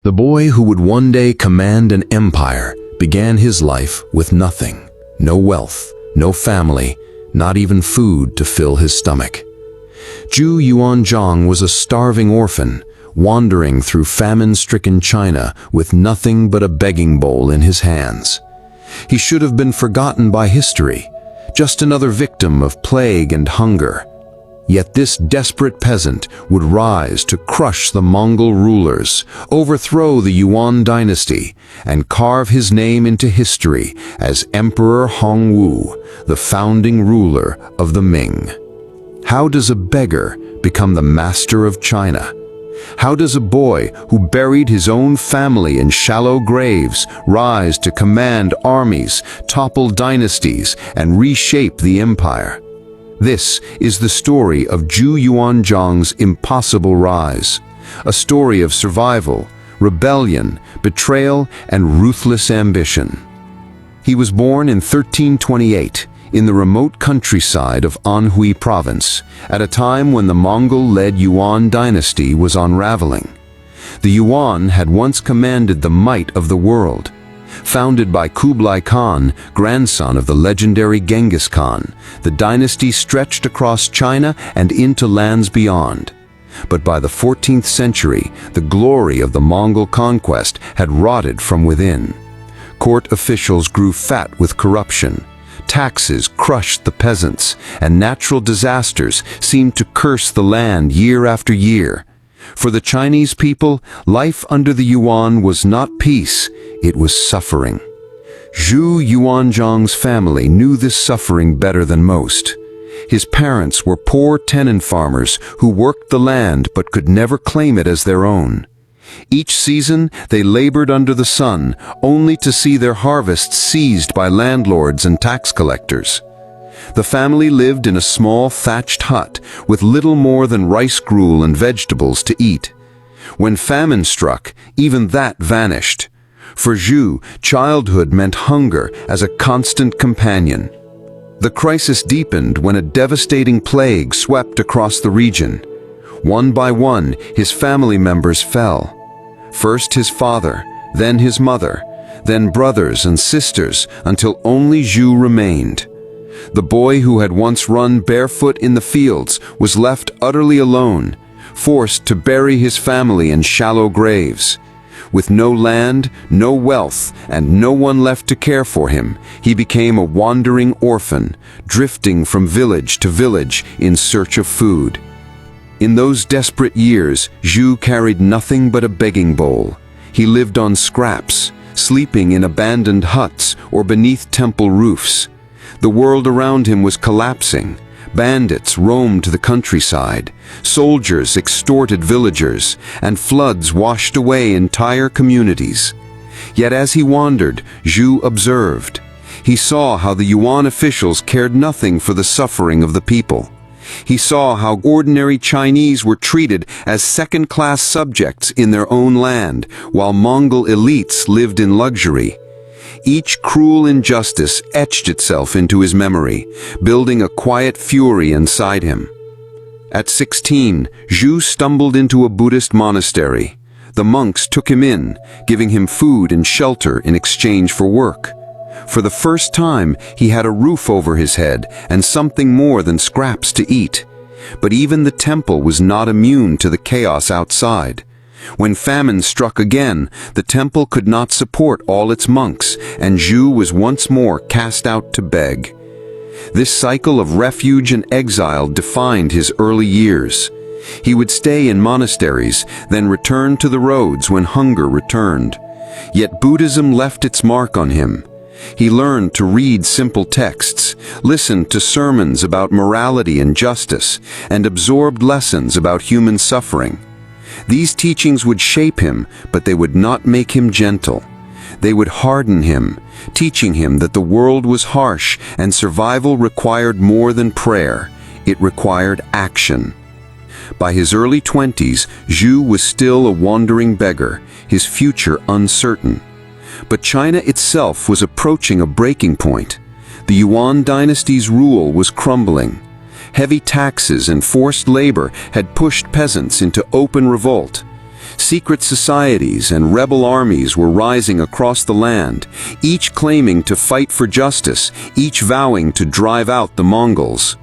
The boy who would one day command an empire began his life with nothing. No wealth, no family, not even food to fill his stomach. Zhu Yuanzhang was a starving orphan, wandering through famine-stricken China with nothing but a begging bowl in his hands. He should have been forgotten by history, just another victim of plague and hunger. Yet this desperate peasant would rise to crush the Mongol rulers, overthrow the Yuan dynasty, and carve his name into history as Emperor Hongwu, the founding ruler of the Ming. How does a beggar become the master of China? How does a boy who buried his own family in shallow graves rise to command armies, topple dynasties, and reshape the empire? This is the story of Zhu Yuanzhang's impossible rise, a story of survival, rebellion, betrayal, and ruthless ambition. He was born in 1328 in the remote countryside of Anhui province, at a time when the Mongol-led Yuan dynasty was unraveling. The Yuan had once commanded the might of the world. Founded by Kublai Khan, grandson of the legendary Genghis Khan, the dynasty stretched across China and into lands beyond. But by the 14th century, the glory of the Mongol conquest had rotted from within. Court officials grew fat with corruption. Taxes crushed the peasants, and natural disasters seemed to curse the land year after year. For the Chinese people, life under the Yuan was not peace, it was suffering. Zhu Yuanzhang's family knew this suffering better than most. His parents were poor tenant farmers who worked the land but could never claim it as their own. Each season, they labored under the sun, only to see their harvests seized by landlords and tax collectors. The family lived in a small thatched hut with little more than rice gruel and vegetables to eat. When famine struck, even that vanished. For Zhu, childhood meant hunger as a constant companion. The crisis deepened when a devastating plague swept across the region. One by one, his family members fell. First his father, then his mother, then brothers and sisters, until only Zhu remained. The boy who had once run barefoot in the fields was left utterly alone, forced to bury his family in shallow graves. With no land, no wealth, and no one left to care for him, he became a wandering orphan, drifting from village to village in search of food. In those desperate years, Zhu carried nothing but a begging bowl. He lived on scraps, sleeping in abandoned huts or beneath temple roofs. The world around him was collapsing. Bandits roamed the countryside, soldiers extorted villagers, and floods washed away entire communities. Yet as he wandered, Zhu observed. He saw how the Yuan officials cared nothing for the suffering of the people. He saw how ordinary Chinese were treated as second-class subjects in their own land, while Mongol elites lived in luxury. Each cruel injustice etched itself into his memory, building a quiet fury inside him. At 16, Zhu stumbled into a Buddhist monastery. The monks took him in, giving him food and shelter in exchange for work. For the first time, he had a roof over his head and something more than scraps to eat. But even the temple was not immune to the chaos outside. When famine struck again, the temple could not support all its monks, and Zhu was once more cast out to beg. This cycle of refuge and exile defined his early years. He would stay in monasteries, then return to the roads when hunger returned. Yet Buddhism left its mark on him. He learned to read simple texts, listened to sermons about morality and justice, and absorbed lessons about human suffering. These teachings would shape him, but they would not make him gentle. They would harden him, teaching him that the world was harsh and survival required more than prayer. It required action. By his early 20s, Zhu was still a wandering beggar, his future uncertain. But China itself was approaching a breaking point. The Yuan dynasty's rule was crumbling. Heavy taxes and forced labor had pushed peasants into open revolt. Secret societies and rebel armies were rising across the land, each claiming to fight for justice, each vowing to drive out the Mongols.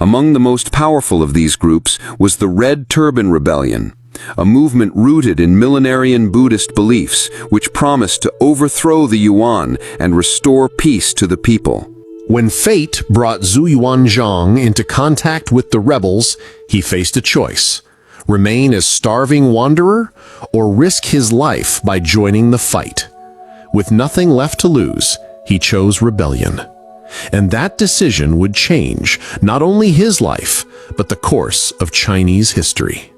Among the most powerful of these groups was the Red Turban Rebellion, a movement rooted in millenarian Buddhist beliefs which promised to overthrow the Yuan and restore peace to the people. When fate brought Zhu Yuanzhang into contact with the rebels, he faced a choice: remain as starving wanderer or risk his life by joining the fight. With nothing left to lose, he chose rebellion. And that decision would change not only his life, but the course of Chinese history.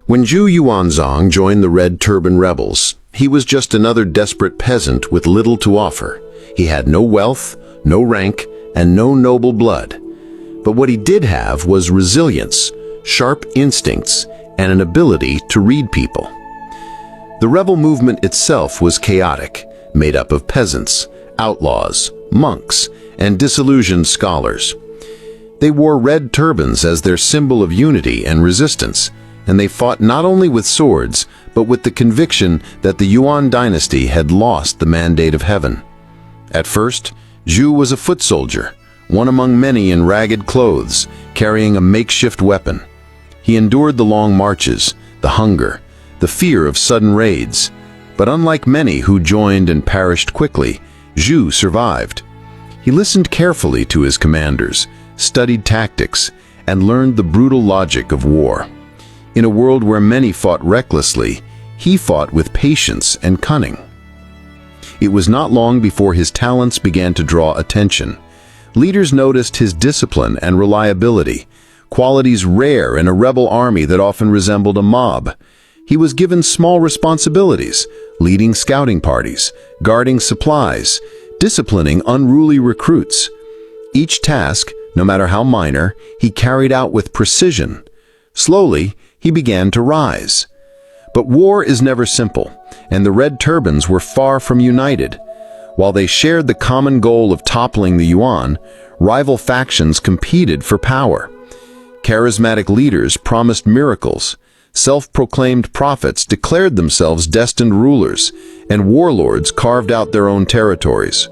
When Zhu Yuanzhang joined the Red Turban rebels, he was just another desperate peasant with little to offer. He had no wealth, no rank, and no noble blood. But what he did have was resilience, sharp instincts, and an ability to read people. The rebel movement itself was chaotic, made up of peasants, outlaws, monks, and disillusioned scholars. They wore red turbans as their symbol of unity and resistance, and they fought not only with swords, but with the conviction that the Yuan dynasty had lost the mandate of heaven. At first, Zhu was a foot soldier, one among many in ragged clothes, carrying a makeshift weapon. He endured the long marches, the hunger, the fear of sudden raids. But unlike many who joined and perished quickly, Zhu survived. He listened carefully to his commanders, studied tactics, and learned the brutal logic of war. In a world where many fought recklessly, he fought with patience and cunning. It was not long before his talents began to draw attention. Leaders noticed his discipline and reliability, qualities rare in a rebel army that often resembled a mob. He was given small responsibilities, leading scouting parties, guarding supplies, disciplining unruly recruits. Each task, no matter how minor, he carried out with precision. Slowly, he began to rise. But war is never simple, and the Red Turbans were far from united. While they shared the common goal of toppling the Yuan, rival factions competed for power. Charismatic leaders promised miracles, self-proclaimed prophets declared themselves destined rulers, and warlords carved out their own territories.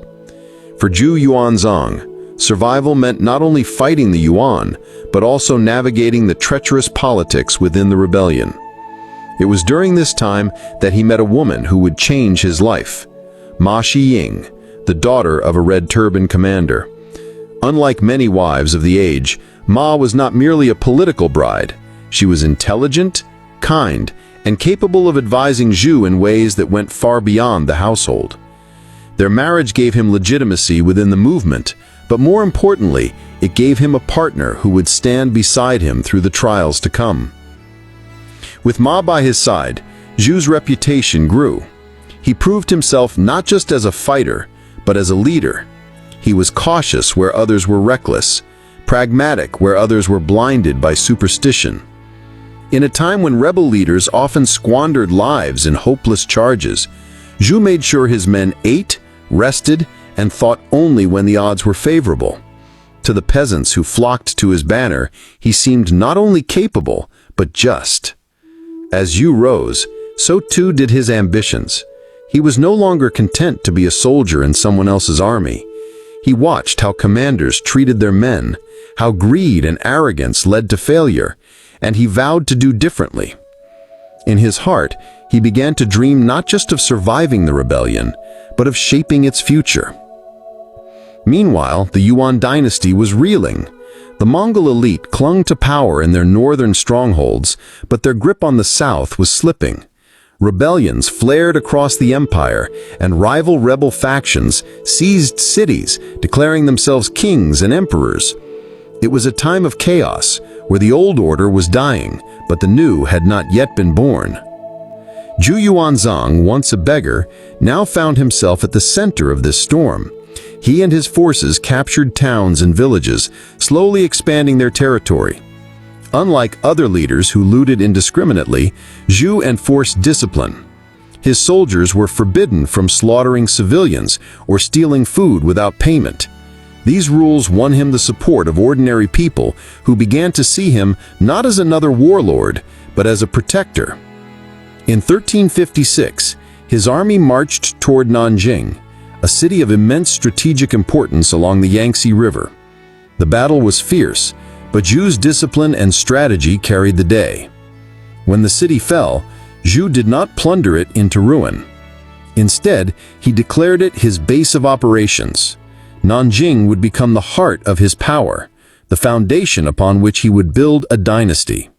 For Zhu Yuanzhang, survival meant not only fighting the Yuan, but also navigating the treacherous politics within the rebellion. It was during this time that he met a woman who would change his life, Ma Xiying, the daughter of a Red Turban commander. Unlike many wives of the age, Ma was not merely a political bride. She was intelligent, kind, and capable of advising Zhu in ways that went far beyond the household. Their marriage gave him legitimacy within the movement, but more importantly, it gave him a partner who would stand beside him through the trials to come. With Ma by his side, Zhu's reputation grew. He proved himself not just as a fighter, but as a leader. He was cautious where others were reckless, pragmatic where others were blinded by superstition. In a time when rebel leaders often squandered lives in hopeless charges, Zhu made sure his men ate, rested, and fought only when the odds were favorable. To the peasants who flocked to his banner, he seemed not only capable, but just. As Zhu rose, so too did his ambitions. He was no longer content to be a soldier in someone else's army. He watched how commanders treated their men, how greed and arrogance led to failure, and he vowed to do differently. In his heart, he began to dream not just of surviving the rebellion, but of shaping its future. Meanwhile, the Yuan dynasty was reeling. The Mongol elite clung to power in their northern strongholds, but their grip on the south was slipping. Rebellions flared across the empire, and rival rebel factions seized cities, declaring themselves kings and emperors. It was a time of chaos, where the old order was dying, but the new had not yet been born. Zhu Yuanzhang, once a beggar, now found himself at the center of this storm. He and his forces captured towns and villages, slowly expanding their territory. Unlike other leaders who looted indiscriminately, Zhu enforced discipline. His soldiers were forbidden from slaughtering civilians or stealing food without payment. These rules won him the support of ordinary people who began to see him not as another warlord, but as a protector. In 1356, his army marched toward Nanjing, a city of immense strategic importance along the Yangtze River. The battle was fierce, but Zhu's discipline and strategy carried the day. When the city fell, Zhu did not plunder it into ruin. Instead, he declared it his base of operations. Nanjing would become the heart of his power, the foundation upon which he would build a dynasty.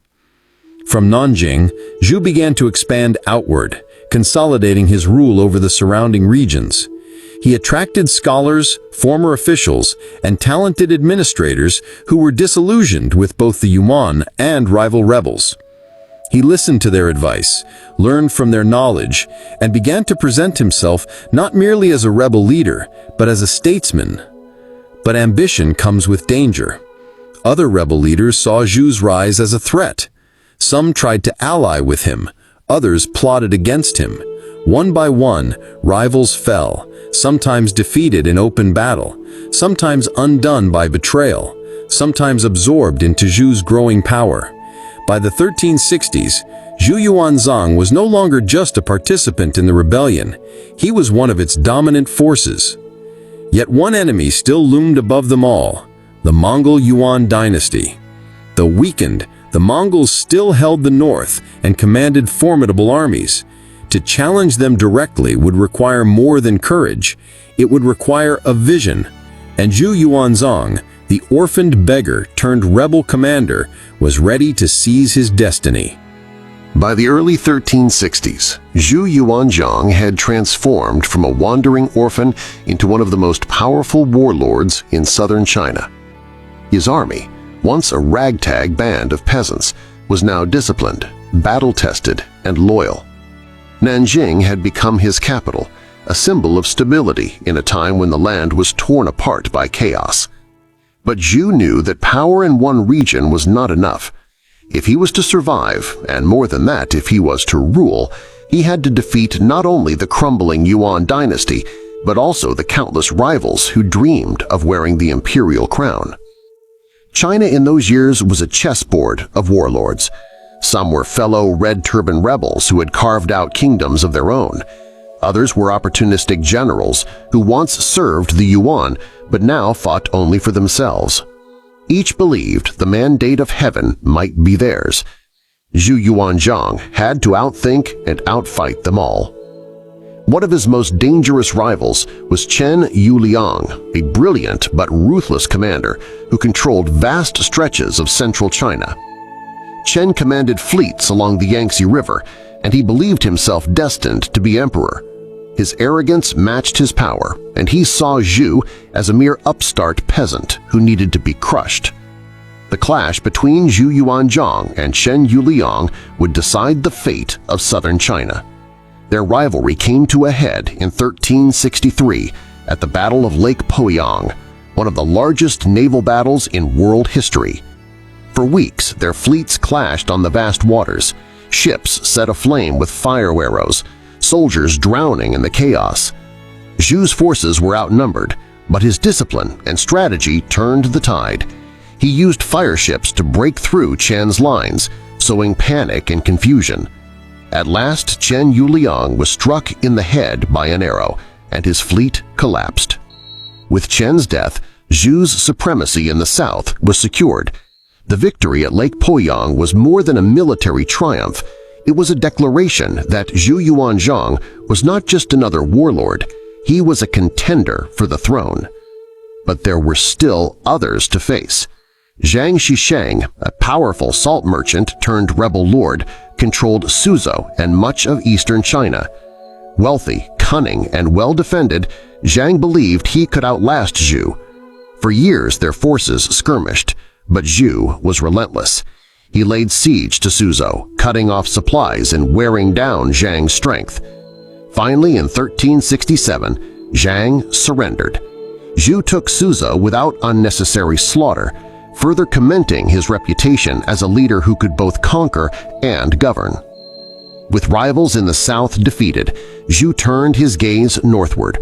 From Nanjing, Zhu began to expand outward, consolidating his rule over the surrounding regions. He attracted scholars, former officials, and talented administrators who were disillusioned with both the Yuan and rival rebels. He listened to their advice, learned from their knowledge, and began to present himself not merely as a rebel leader, but as a statesman. But ambition comes with danger. Other rebel leaders saw Zhu's rise as a threat. Some tried to ally with him, others plotted against him. One by one, rivals fell, sometimes defeated in open battle, sometimes undone by betrayal, sometimes absorbed into Zhu's growing power. By the 1360s, Zhu Yuanzhang was no longer just a participant in the rebellion, he was one of its dominant forces. Yet one enemy still loomed above them all, the Mongol Yuan dynasty. Though weakened, the Mongols still held the north and commanded formidable armies. To challenge them directly would require more than courage, it would require a vision. And Zhu Yuanzhang, the orphaned beggar turned rebel commander, was ready to seize his destiny. By the early 1360s, Zhu Yuanzhang had transformed from a wandering orphan into one of the most powerful warlords in southern China. His army, once a ragtag band of peasants, was now disciplined, battle-tested, and loyal. Nanjing had become his capital, a symbol of stability in a time when the land was torn apart by chaos. But Zhu knew that power in one region was not enough. If he was to survive, and more than that, if he was to rule, he had to defeat not only the crumbling Yuan dynasty, but also the countless rivals who dreamed of wearing the imperial crown. China in those years was a chessboard of warlords. Some were fellow Red Turban rebels who had carved out kingdoms of their own. Others were opportunistic generals who once served the Yuan but now fought only for themselves. Each believed the mandate of heaven might be theirs. Zhu Yuanzhang had to outthink and outfight them all. One of his most dangerous rivals was Chen Yuliang, a brilliant but ruthless commander who controlled vast stretches of central China. Chen commanded fleets along the Yangtze River, and he believed himself destined to be emperor. His arrogance matched his power, and he saw Zhu as a mere upstart peasant who needed to be crushed. The clash between Zhu Yuanzhang and Chen Yuliang would decide the fate of southern China. Their rivalry came to a head in 1363 at the Battle of Lake Poyang, one of the largest naval battles in world history. For weeks, their fleets clashed on the vast waters, ships set aflame with fire arrows, soldiers drowning in the chaos. Zhu's forces were outnumbered, but his discipline and strategy turned the tide. He used fire ships to break through Chen's lines, sowing panic and confusion. At last, Chen Yuliang was struck in the head by an arrow, and his fleet collapsed. With Chen's death, Zhu's supremacy in the south was secured. The victory at Lake Poyang was more than a military triumph. It was a declaration that Zhu Yuanzhang was not just another warlord, he was a contender for the throne. But there were still others to face. Zhang Shishang, a powerful salt merchant turned rebel lord, controlled Suzhou and much of eastern China. Wealthy, cunning, and well-defended, Zhang believed he could outlast Zhu. For years their forces skirmished, but Zhu was relentless. He laid siege to Suzhou, cutting off supplies and wearing down Zhang's strength. Finally, in 1367, Zhang surrendered. Zhu took Suzhou without unnecessary slaughter, further cementing his reputation as a leader who could both conquer and govern. With rivals in the south defeated, Zhu turned his gaze northward.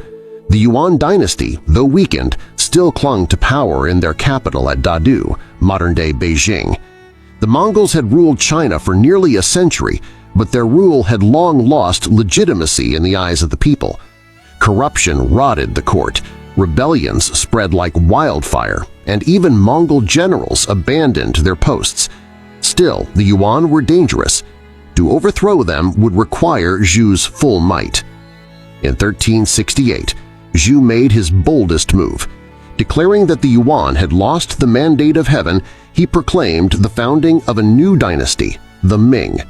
The Yuan dynasty, though weakened, still clung to power in their capital at Dadu, modern-day Beijing. The Mongols had ruled China for nearly a century, but their rule had long lost legitimacy in the eyes of the people. Corruption rotted the court, rebellions spread like wildfire, and even Mongol generals abandoned their posts. Still, the Yuan were dangerous. To overthrow them would require Zhu's full might. In 1368, Zhu made his boldest move. Declaring that the Yuan had lost the mandate of heaven, he proclaimed the founding of a new dynasty, the Ming.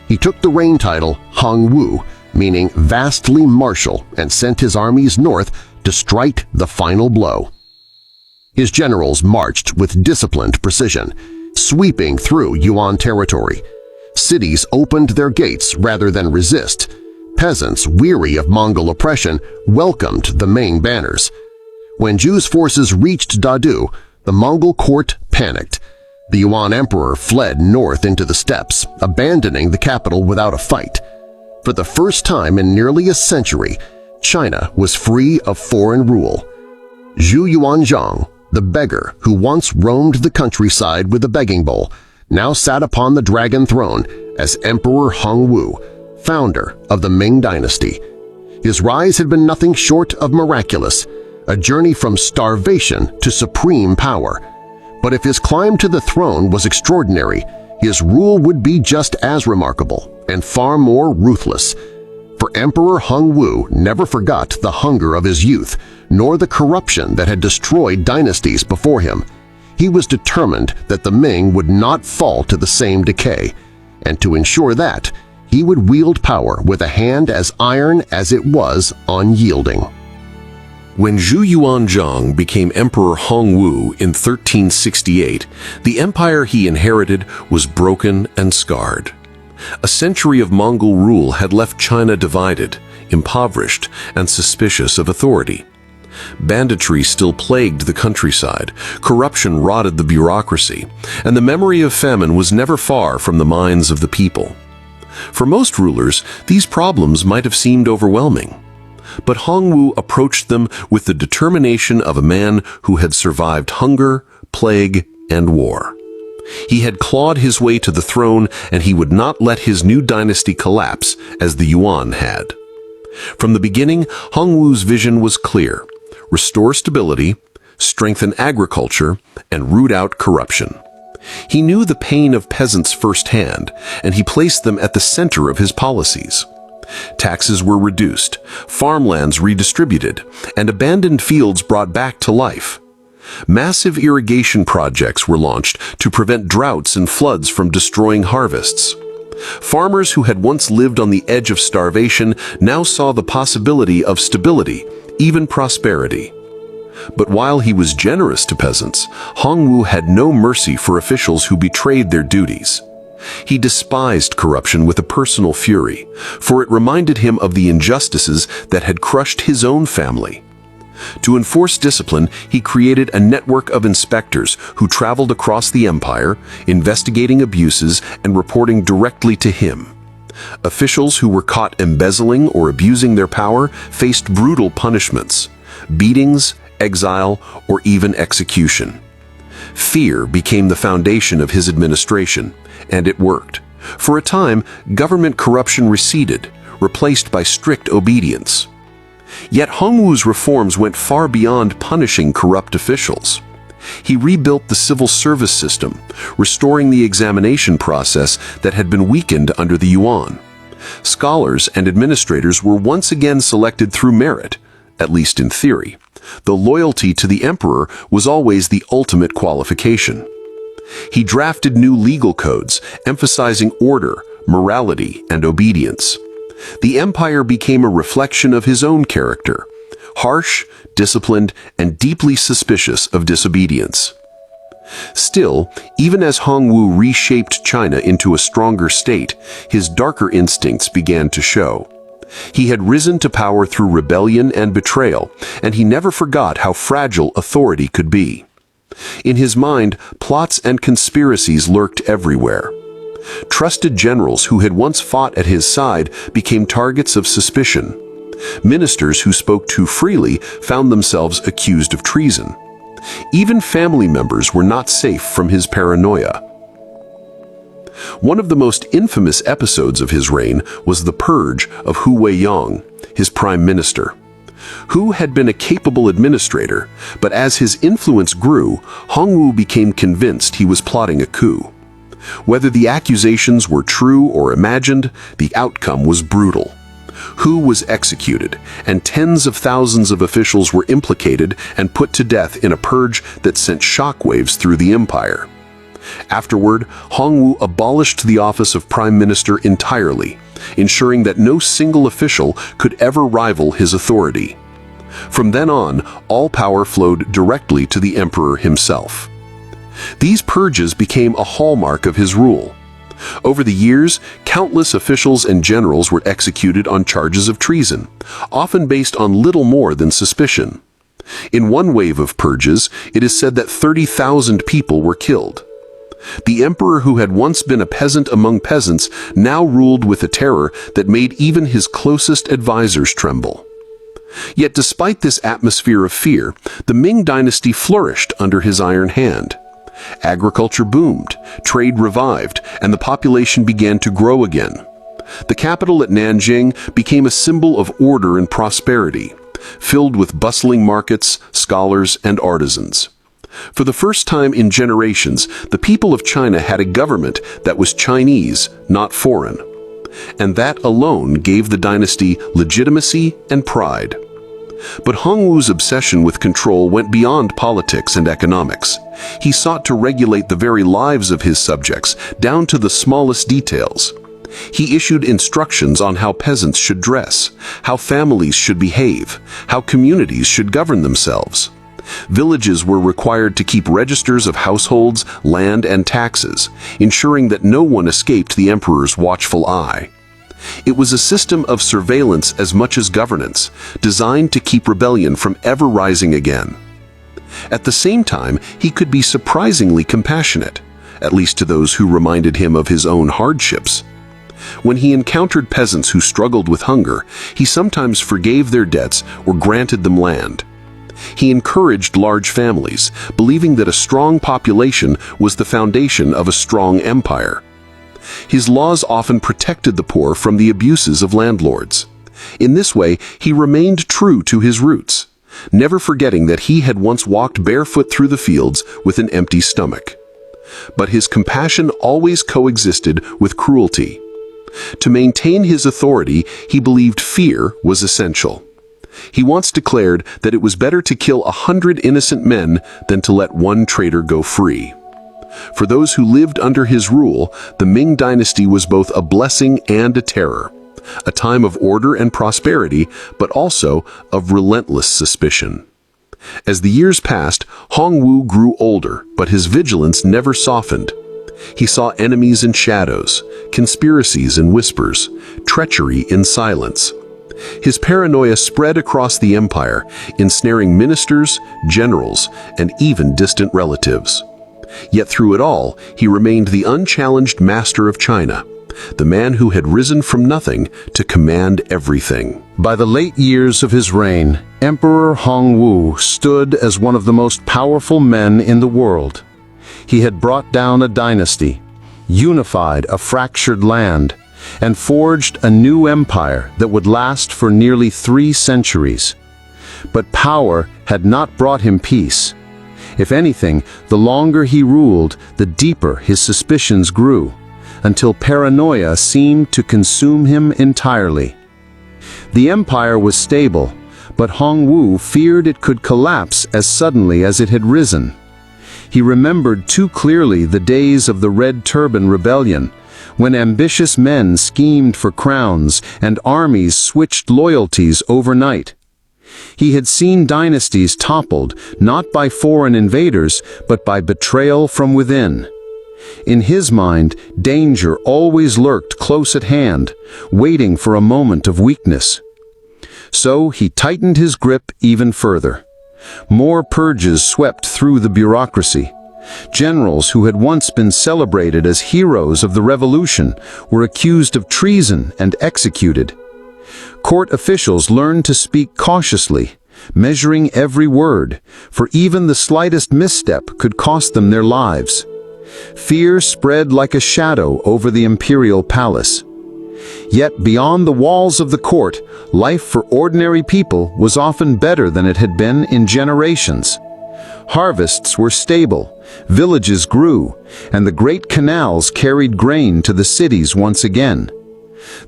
He took the reign title Hongwu, meaning vastly martial, and sent his armies north to strike the final blow. His generals marched with disciplined precision, sweeping through Yuan territory. Cities opened their gates rather than resist. Peasants, weary of Mongol oppression, welcomed the Ming banners. When Zhu's forces reached Dadu, the Mongol court panicked. The Yuan emperor fled north into the steppes, abandoning the capital without a fight. For the first time in nearly a century, China was free of foreign rule. Zhu Yuanzhang, the beggar who once roamed the countryside with a begging bowl, now sat upon the dragon throne as Emperor Hongwu, founder of the Ming Dynasty. His rise had been nothing short of miraculous, a journey from starvation to supreme power. But if his climb to the throne was extraordinary, his rule would be just as remarkable and far more ruthless. For Emperor Hongwu never forgot the hunger of his youth, nor the corruption that had destroyed dynasties before him. He was determined that the Ming would not fall to the same decay, and to ensure that, he would wield power with a hand as iron as it was unyielding. When Zhu Yuanzhang became Emperor Hongwu in 1368, the empire he inherited was broken and scarred. A century of Mongol rule had left China divided, impoverished, and suspicious of authority. Banditry still plagued the countryside, corruption rotted the bureaucracy, and the memory of famine was never far from the minds of the people. For most rulers, these problems might have seemed overwhelming. But Hongwu approached them with the determination of a man who had survived hunger, plague, and war. He had clawed his way to the throne, and he would not let his new dynasty collapse as the Yuan had. From the beginning, Hongwu's vision was clear: restore stability, strengthen agriculture, and root out corruption. He knew the pain of peasants firsthand, and he placed them at the center of his policies. Taxes were reduced, farmlands redistributed, and abandoned fields brought back to life. Massive irrigation projects were launched to prevent droughts and floods from destroying harvests. Farmers who had once lived on the edge of starvation now saw the possibility of stability, even prosperity. But while he was generous to peasants, Hongwu had no mercy for officials who betrayed their duties. He despised corruption with a personal fury, for it reminded him of the injustices that had crushed his own family. To enforce discipline, he created a network of inspectors who traveled across the empire, investigating abuses and reporting directly to him. Officials who were caught embezzling or abusing their power faced brutal punishments: beatings, exile, or even execution. Fear became the foundation of his administration, and it worked. For a time, government corruption receded, replaced by strict obedience. Yet Hongwu's reforms went far beyond punishing corrupt officials. He rebuilt the civil service system, restoring the examination process that had been weakened under the Yuan. Scholars and administrators were once again selected through merit, at least in theory. The loyalty to the emperor was always the ultimate qualification. He drafted new legal codes, emphasizing order, morality, and obedience. The empire became a reflection of his own character: harsh, disciplined, and deeply suspicious of disobedience. Still, even as Hongwu reshaped China into a stronger state, his darker instincts began to show. He had risen to power through rebellion and betrayal, and he never forgot how fragile authority could be. In his mind, plots and conspiracies lurked everywhere. Trusted generals who had once fought at his side became targets of suspicion. Ministers who spoke too freely found themselves accused of treason. Even family members were not safe from his paranoia. One of the most infamous episodes of his reign was the purge of Poyang, his prime minister. Hu had been a capable administrator, but as his influence grew, Hongwu became convinced he was plotting a coup. Whether the accusations were true or imagined, the outcome was brutal. Hu was executed, and tens of thousands of officials were implicated and put to death in a purge that sent shockwaves through the empire. Afterward, Hongwu abolished the office of prime minister entirely, ensuring that no single official could ever rival his authority. From then on, all power flowed directly to the emperor himself. These purges became a hallmark of his rule. Over the years, countless officials and generals were executed on charges of treason, often based on little more than suspicion. In one wave of purges, it is said that 30,000 people were killed. The emperor, who had once been a peasant among peasants, now ruled with a terror that made even his closest advisors tremble. Yet despite this atmosphere of fear, the Ming Dynasty flourished under his iron hand. Agriculture boomed, trade revived, and the population began to grow again. The capital at Nanjing became a symbol of order and prosperity, filled with bustling markets, scholars, and artisans. For the first time in generations, the people of China had a government that was Chinese, not foreign. And that alone gave the dynasty legitimacy and pride. But Hongwu's obsession with control went beyond politics and economics. He sought to regulate the very lives of his subjects, down to the smallest details. He issued instructions on how peasants should dress, how families should behave, how communities should govern themselves. Villages were required to keep registers of households, land, and taxes, ensuring that no one escaped the emperor's watchful eye. It was a system of surveillance as much as governance, designed to keep rebellion from ever rising again. At the same time, he could be surprisingly compassionate, at least to those who reminded him of his own hardships. When he encountered peasants who struggled with hunger, he sometimes forgave their debts or granted them land. He encouraged large families, believing that a strong population was the foundation of a strong empire. His laws often protected the poor from the abuses of landlords. In this way, he remained true to his roots, never forgetting that he had once walked barefoot through the fields with an empty stomach. But his compassion always coexisted with cruelty. To maintain his authority, he believed fear was essential. He once declared that it was better to kill 100 innocent men than to let one traitor go free. For those who lived under his rule, the Ming Dynasty was both a blessing and a terror, a time of order and prosperity, but also of relentless suspicion. As the years passed, Hongwu grew older, but his vigilance never softened. He saw enemies in shadows, conspiracies in whispers, treachery in silence. His paranoia spread across the empire, ensnaring ministers, generals, and even distant relatives. Yet through it all, he remained the unchallenged master of China, the man who had risen from nothing to command everything. By the late years of his reign, Emperor Hongwu stood as one of the most powerful men in the world. He had brought down a dynasty, unified a fractured land, and forged a new empire that would last for nearly 3 centuries. But power had not brought him peace. If anything, the longer he ruled, the deeper his suspicions grew, until paranoia seemed to consume him entirely. The empire was stable, but Hongwu feared it could collapse as suddenly as it had risen. He remembered too clearly the days of the Red Turban rebellion, when ambitious men schemed for crowns and armies switched loyalties overnight. He had seen dynasties toppled not by foreign invaders, but by betrayal from within. In his mind, danger always lurked close at hand, waiting for a moment of weakness. So he tightened his grip even further. More purges swept through the bureaucracy. Generals who had once been celebrated as heroes of the revolution were accused of treason and executed. Court officials learned to speak cautiously, measuring every word, for even the slightest misstep could cost them their lives. Fear spread like a shadow over the imperial palace. Yet beyond the walls of the court, life for ordinary people was often better than it had been in generations. Harvests were stable, villages grew, and the great canals carried grain to the cities once again.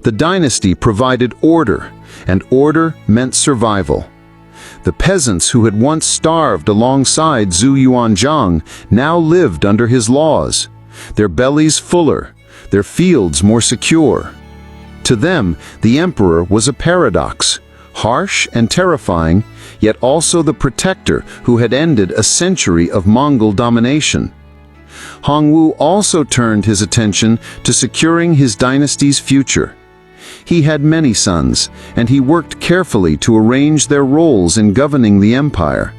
The dynasty provided order, and order meant survival. The peasants who had once starved alongside Zhu Yuanzhang now lived under his laws, their bellies fuller, their fields more secure. To them, the emperor was a paradox, harsh and terrifying, yet also the protector who had ended a century of Mongol domination. Hongwu also turned his attention to securing his dynasty's future. He had many sons, and he worked carefully to arrange their roles in governing the empire.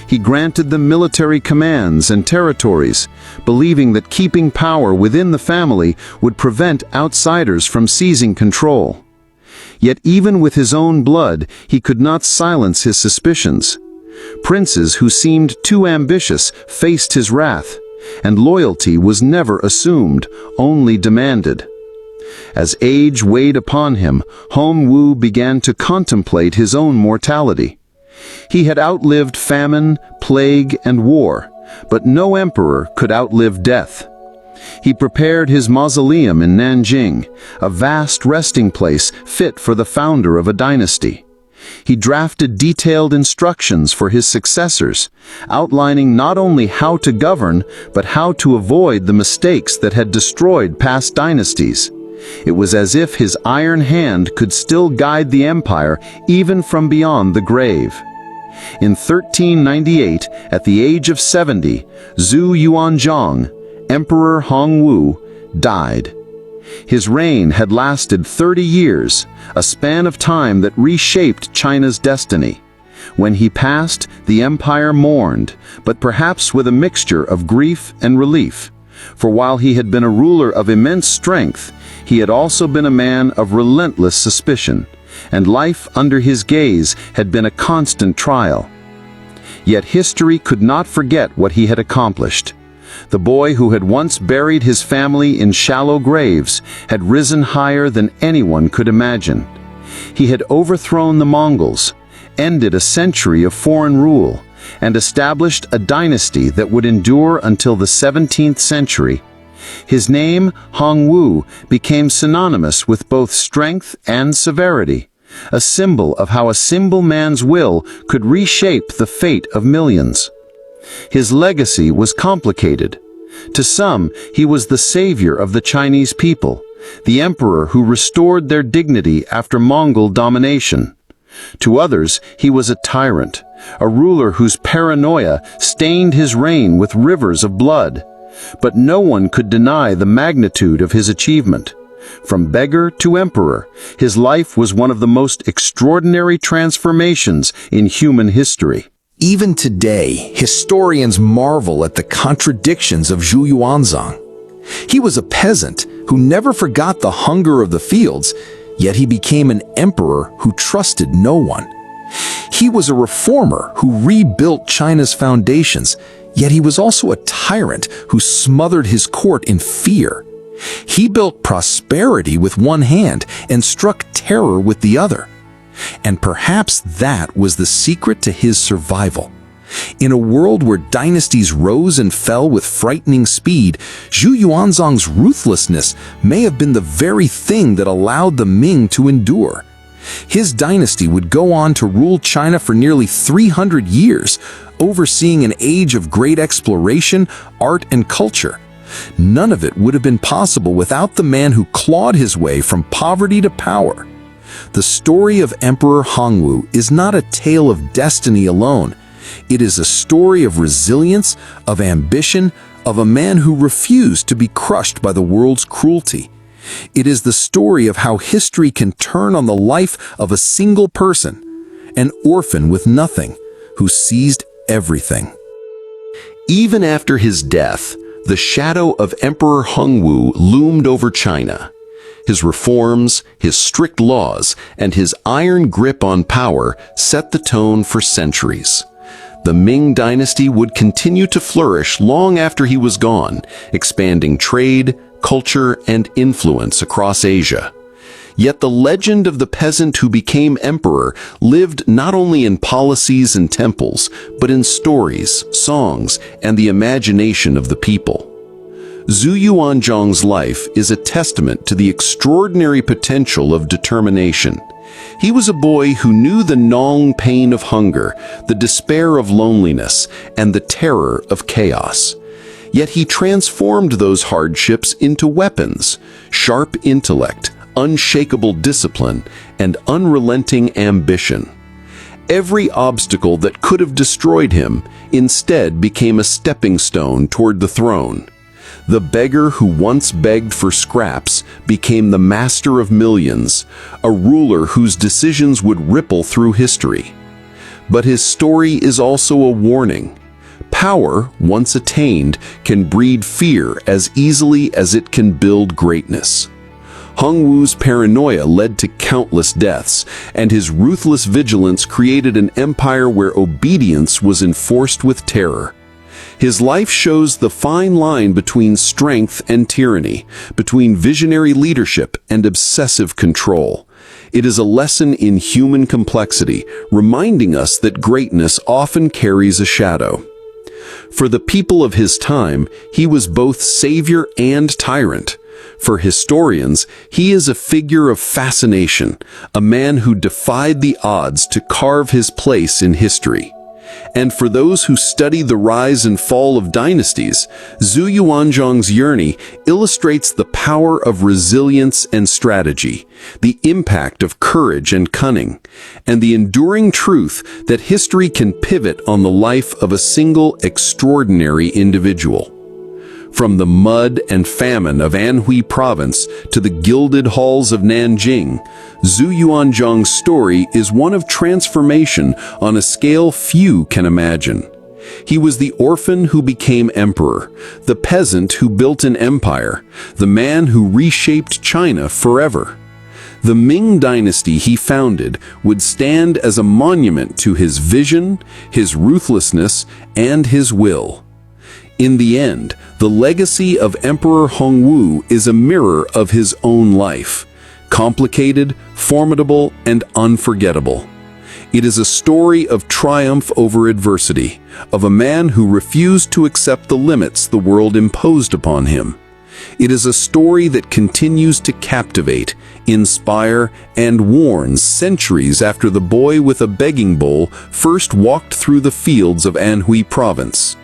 He granted them military commands and territories, believing that keeping power within the family would prevent outsiders from seizing control. Yet even with his own blood, he could not silence his suspicions. Princes who seemed too ambitious faced his wrath, and loyalty was never assumed, only demanded. As age weighed upon him, Hongwu began to contemplate his own mortality. He had outlived famine, plague, and war, but no emperor could outlive death. He prepared his mausoleum in Nanjing, a vast resting place fit for the founder of a dynasty. He drafted detailed instructions for his successors, outlining not only how to govern, but how to avoid the mistakes that had destroyed past dynasties. It was as if his iron hand could still guide the empire even from beyond the grave. In 1398, at the age of 70, Zhu Yuanzhang, Emperor Hongwu, died. His reign had lasted 30 years, a span of time that reshaped China's destiny. When he passed, the empire mourned, but perhaps with a mixture of grief and relief. For while he had been a ruler of immense strength, he had also been a man of relentless suspicion, and life under his gaze had been a constant trial. Yet history could not forget what he had accomplished. The boy who had once buried his family in shallow graves had risen higher than anyone could imagine. He had overthrown the Mongols, ended a century of foreign rule, and established a dynasty that would endure until the 17th century. His name, Hongwu, became synonymous with both strength and severity, a symbol of how a simple man's will could reshape the fate of millions. His legacy was complicated. To some, he was the savior of the Chinese people, the emperor who restored their dignity after Mongol domination. To others, he was a tyrant, a ruler whose paranoia stained his reign with rivers of blood. But no one could deny the magnitude of his achievement. From beggar to emperor, his life was one of the most extraordinary transformations in human history. Even today, historians marvel at the contradictions of Zhu Yuanzhang. He was a peasant who never forgot the hunger of the fields, yet he became an emperor who trusted no one. He was a reformer who rebuilt China's foundations, yet he was also a tyrant who smothered his court in fear. He built prosperity with one hand and struck terror with the other. And perhaps that was the secret to his survival. In a world where dynasties rose and fell with frightening speed, Zhu Yuanzhang's ruthlessness may have been the very thing that allowed the Ming to endure. His dynasty would go on to rule China for nearly 300 years, overseeing an age of great exploration, art, and culture. None of it would have been possible without the man who clawed his way from poverty to power. The story of Emperor Hongwu is not a tale of destiny alone. It is a story of resilience, of ambition, of a man who refused to be crushed by the world's cruelty. It is the story of how history can turn on the life of a single person, an orphan with nothing, who seized everything. Even after his death, the shadow of Emperor Hongwu loomed over China. His reforms, his strict laws, and his iron grip on power set the tone for centuries. The Ming Dynasty would continue to flourish long after he was gone, expanding trade, culture, and influence across Asia. Yet the legend of the peasant who became emperor lived not only in policies and temples, but in stories, songs, and the imagination of the people. Zhu Yuanzhang's life is a testament to the extraordinary potential of determination. He was a boy who knew the gnawing pain of hunger, the despair of loneliness, and the terror of chaos. Yet he transformed those hardships into weapons: sharp intellect, unshakable discipline, and unrelenting ambition. Every obstacle that could have destroyed him instead became a stepping stone toward the throne. The beggar who once begged for scraps became the master of millions, a ruler whose decisions would ripple through history. But his story is also a warning. Power, once attained, can breed fear as easily as it can build greatness. Hongwu's paranoia led to countless deaths, and his ruthless vigilance created an empire where obedience was enforced with terror. His life shows the fine line between strength and tyranny, between visionary leadership and obsessive control. It is a lesson in human complexity, reminding us that greatness often carries a shadow. For the people of his time, he was both savior and tyrant. For historians, he is a figure of fascination, a man who defied the odds to carve his place in history. And for those who study the rise and fall of dynasties, Zhu Yuanzhang's journey illustrates the power of resilience and strategy, the impact of courage and cunning, and the enduring truth that history can pivot on the life of a single extraordinary individual. From the mud and famine of Anhui province to the gilded halls of Nanjing, Zhu Yuanzhang's story is one of transformation on a scale few can imagine. He was the orphan who became emperor, the peasant who built an empire, the man who reshaped China forever. The Ming Dynasty he founded would stand as a monument to his vision, his ruthlessness, and his will. In the end, the legacy of Emperor Hongwu is a mirror of his own life, complicated, formidable, and unforgettable. It is a story of triumph over adversity, of a man who refused to accept the limits the world imposed upon him. It is a story that continues to captivate, inspire, and warn centuries after the boy with a begging bowl first walked through the fields of Anhui province.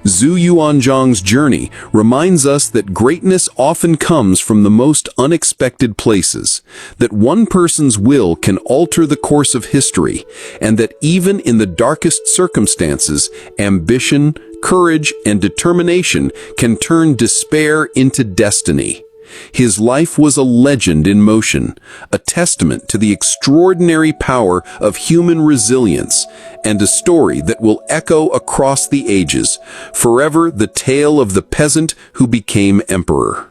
Zhu Yuanzhang's journey reminds us that greatness often comes from the most unexpected places, that one person's will can alter the course of history, and that even in the darkest circumstances, ambition, courage, and determination can turn despair into destiny. His life was a legend in motion, a testament to the extraordinary power of human resilience, and a story that will echo across the ages, forever the tale of the peasant who became emperor.